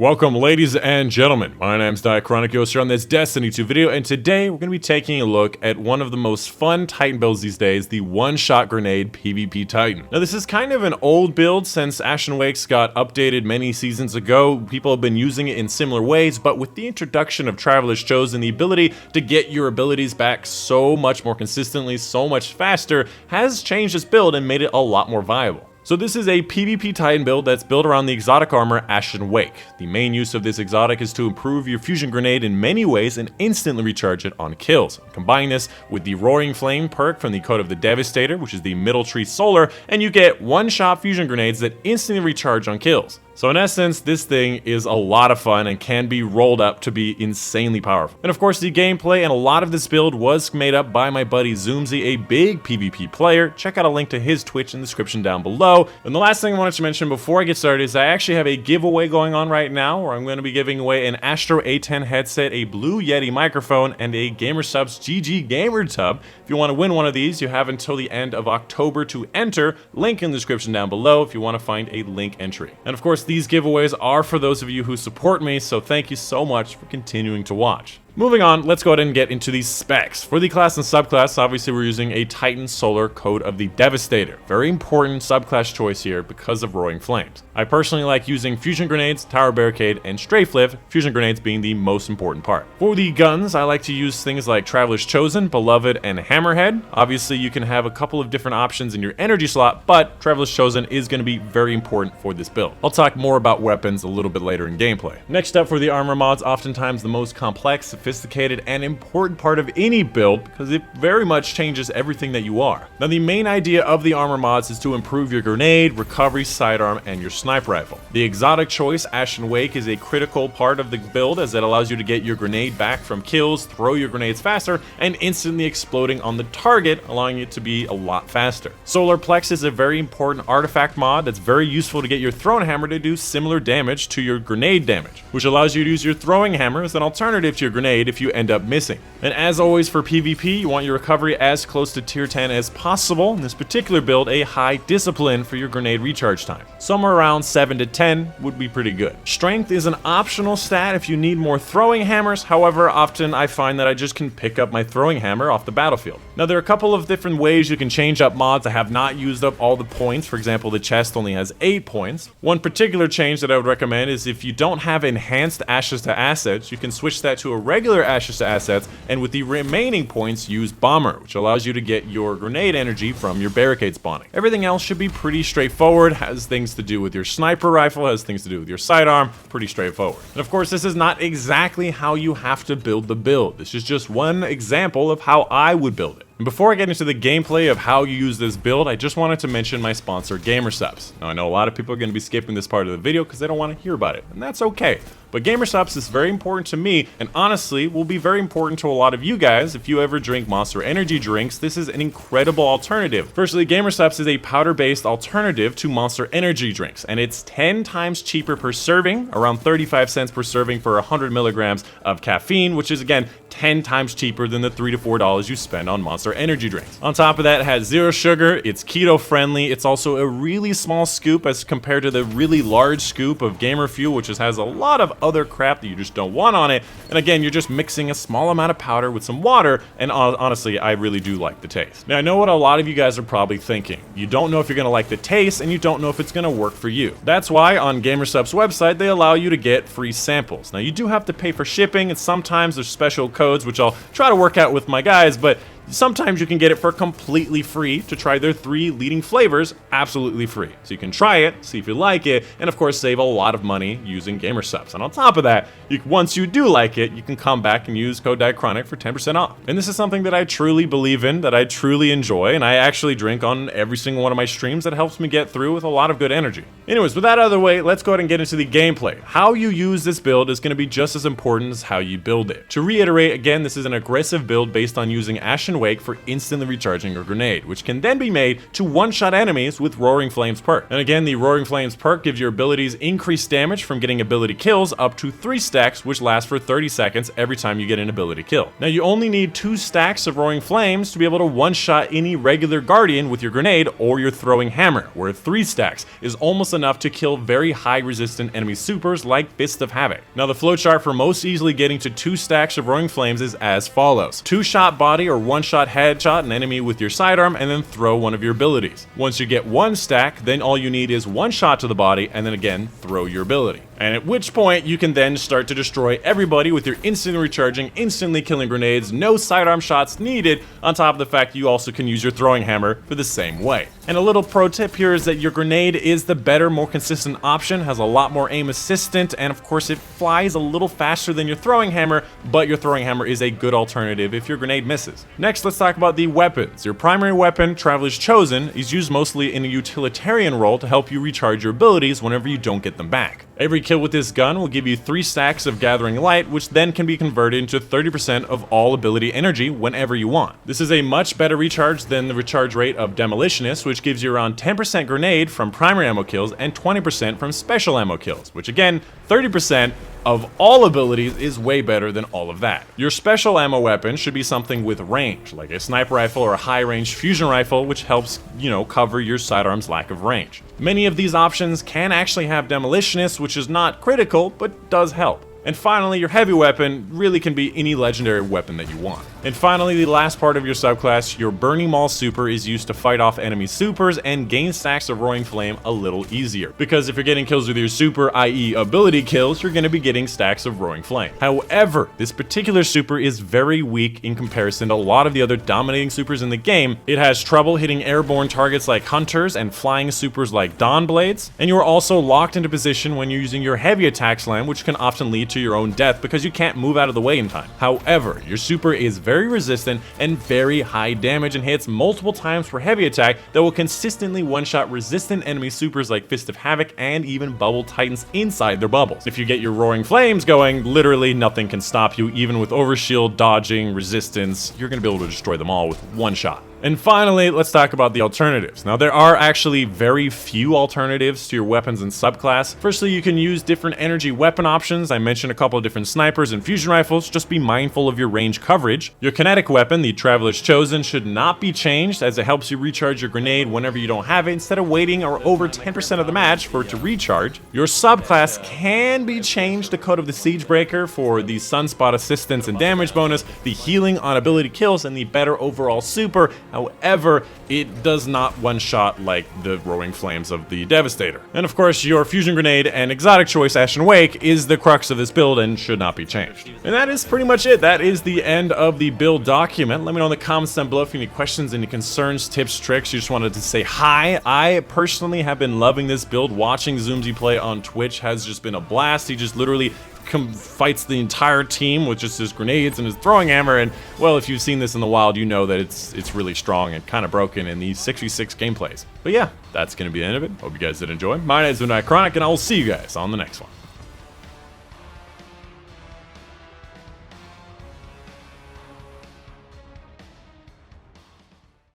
Welcome ladies and gentlemen, my name's Diachronic here on this Destiny 2 video, and today we're going to be taking a look at one of the most fun Titan builds these days, the one-shot grenade PvP Titan. Now this is kind of an old build since Ashen Wake's got updated many seasons ago. People have been using it in similar ways, but with the introduction of Traveler's Chosen, the ability to get your abilities back so much more consistently, so much faster, has changed this build and made it a lot more viable. So this is a PvP Titan build that's built around the exotic armor Ashen Wake. The main use of this exotic is to improve your fusion grenade in many ways and instantly recharge it on kills. Combine this with the Roaring Flame perk from the code of the Devastator, which is the middle tree solar, and you get one-shot fusion grenades that instantly recharge on kills. So in essence, this thing is a lot of fun and can be rolled up to be insanely powerful. And of course, the gameplay and a lot of this build was made up by my buddy Zoomzy, a big PvP player. Check out a link to his Twitch in the description down below. And the last thing I wanted to mention before I get started is I actually have a giveaway going on right now where I'm going to be giving away an Astro A10 headset, a Blue Yeti microphone, and a GamerSupps GG Gamer Tub. If you want to win one of these, you have until the end of October to enter. Link in the description down below if you want to find a link entry. And of course, these giveaways are for those of you who support me, so thank you so much for continuing to watch. Moving on, let's go ahead and get into these specs. For the class and subclass, obviously we're using a Titan Solar code of the Devastator. Very important subclass choice here because of Roaring Flames. I personally like using fusion grenades, tower barricade, and strafe lift, fusion grenades being the most important part. For the guns, I like to use things like Traveler's Chosen, Beloved, and Hammerhead. Obviously you can have a couple of different options in your energy slot, but Traveler's Chosen is going to be very important for this build. I'll talk more about weapons a little bit later in gameplay. Next up, for the armor mods, oftentimes the most complex, sophisticated, and important part of any build because it very much changes everything that you are. Now the main idea of the armor mods is to improve your grenade, recovery, sidearm, and your sniper rifle. The exotic choice, Ashen Wake, is a critical part of the build as it allows you to get your grenade back from kills, throw your grenades faster, and instantly exploding on the target, allowing it to be a lot faster. Solar Plexus is a very important artifact mod that's very useful to get your thrown hammer to do similar damage to your grenade damage, which allows you to use your throwing hammer as an alternative to your grenade if you end up missing. And as always for PvP, you want your recovery as close to tier 10 as possible. In this particular build, a high discipline for your grenade recharge time. Somewhere around 7 to 10 would be pretty good. Strength is an optional stat if you need more throwing hammers. However, often I find that I just can pick up my throwing hammer off the battlefield. Now there are a couple of different ways you can change up mods. I have not used up all the points. For example, the chest only has 8 points. One particular change that I would recommend is if you don't have enhanced ashes to assets, you can switch that to a regular ashes to assets, and with the remaining points use bomber, which allows you to get your grenade energy from your barricade spawning. Everything else should be pretty straightforward, has things to do with your sniper rifle, has things to do with your sidearm, pretty straightforward. And of course this is not exactly how you have to build the build. This is just one example of how I would build it. And before I get into the gameplay of how you use this build, I just wanted to mention my sponsor, GamerSupps. Now I know a lot of people are going to be skipping this part of the video because they don't want to hear about it, and that's okay. But GamerSupps is very important to me, and honestly will be very important to a lot of you guys. If you ever drink Monster Energy drinks, this is an incredible alternative. Firstly, GamerSupps is a powder-based alternative to Monster Energy drinks, and it's 10 times cheaper per serving, around 35 cents per serving for 100 milligrams of caffeine, which is again 10 times cheaper than the $3 to $4 you spend on Monster Energy drinks. On top of that, it has 0 sugar, it's keto friendly, it's also a really small scoop as compared to the really large scoop of Gamer Fuel, which has a lot of other crap that you just don't want on it. And again, you're just mixing a small amount of powder with some water, and honestly, I really do like the taste. Now, I know what a lot of you guys are probably thinking. You don't know if you're gonna like the taste, and you don't know if it's gonna work for you. That's why on GamerSupps' website, they allow you to get free samples. Now, you do have to pay for shipping, and sometimes there's special codes, which I'll try to work out with my guys, but sometimes you can get it for completely free to try their 3 leading flavors absolutely free. So you can try it, see if you like it, and of course save a lot of money using GamerSupps. And on top of that, once you do like it, you can come back and use code Diachronic for 10% off. And this is something that I truly believe in, that I truly enjoy, and I actually drink on every single one of my streams. That helps me get through with a lot of good energy. Anyways, with that out of the way, let's go ahead and get into the gameplay. How you use this build is going to be just as important as how you build it. To reiterate, again, this is an aggressive build based on using Ashen Wake for instantly recharging your grenade, which can then be made to one-shot enemies with Roaring Flames perk. And again, the Roaring Flames perk gives your abilities increased damage from getting ability kills up to 3 stacks, which last for 30 seconds every time you get an ability kill. Now you only need 2 stacks of Roaring Flames to be able to one-shot any regular Guardian with your grenade or your throwing hammer, where 3 stacks is almost enough to kill very high resistant enemy supers like Fist of Havoc. Now the flowchart for most easily getting to 2 stacks of Roaring Flames is as follows. 2-shot body or 1-shot headshot an enemy with your sidearm and then throw one of your abilities. Once you get 1 stack, then all you need is 1 shot to the body and then again throw your ability. And at which point you can then start to destroy everybody with your instantly recharging, instantly killing grenades, no sidearm shots needed, on top of the fact you also can use your throwing hammer for the same way. And a little pro tip here is that your grenade is the better, more consistent option, has a lot more aim assistant, and of course it flies a little faster than your throwing hammer, but your throwing hammer is a good alternative if your grenade misses. Next, let's talk about the weapons. Your primary weapon, Traveler's Chosen, is used mostly in a utilitarian role to help you recharge your abilities whenever you don't get them back. Every kill with this gun will give you 3 stacks of Gathering Light, which then can be converted into 30% of all ability energy whenever you want. This is a much better recharge than the recharge rate of Demolitionist, which gives you around 10% grenade from primary ammo kills and 20% from special ammo kills, which again, 30% of all abilities is way better than all of that. Your special ammo weapon should be something with range, like a sniper rifle or a high-range fusion rifle, which helps, cover your sidearm's lack of range. Many of these options can actually have Demolitionist, which is not critical, but does help. And finally, your heavy weapon really can be any legendary weapon that you want. And finally, the last part of your subclass, your Burning Maul super is used to fight off enemy supers and gain stacks of Roaring Flame a little easier. Because if you're getting kills with your super, i.e. ability kills, you're going to be getting stacks of Roaring Flame. However, this particular super is very weak in comparison to a lot of the other dominating supers in the game. It has trouble hitting airborne targets like Hunters and flying supers like Dawn Blades, and you are also locked into position when you're using your heavy attack slam, which can often lead to your own death because you can't move out of the way in time. However, your super is very resistant and very high damage and hits multiple times for heavy attack that will consistently one-shot resistant enemy supers like Fist of Havoc and even Bubble Titans inside their bubbles. If you get your Roaring Flames going, literally nothing can stop you, even with overshield, dodging, resistance. You're going to be able to destroy them all with 1 shot. And finally, let's talk about the alternatives. Now, there are actually very few alternatives to your weapons and subclass. Firstly, you can use different energy weapon options. I mentioned a couple of different snipers and fusion rifles. Just be mindful of your range coverage. Your kinetic weapon, the Traveler's Chosen, should not be changed, as it helps you recharge your grenade whenever you don't have it, instead of waiting or over 10% of the match for it to recharge. Your subclass can be changed to Code of the Siegebreaker for the Sunspot assistance and damage bonus, the healing on ability kills, and the better overall super. However, it does not one-shot like the Roaring Flames of the Devastator. And of course, your Fusion Grenade and exotic choice Ashen Wake is the crux of this build and should not be changed. And that is pretty much it. That is the end of the build document. Let me know in the comments down below if you have any questions, any concerns, tips, tricks. You just wanted to say hi. I personally have been loving this build. Watching Zoomzy play on Twitch has just been a blast. He just literally fights the entire team with just his grenades and his throwing hammer, and well, if you've seen this in the wild, you know that it's really strong and kind of broken in these 6v6 gameplays. But yeah, that's going to be the end of it. Hope you guys did enjoy. My name is Chronic, and I will see you guys on the next one.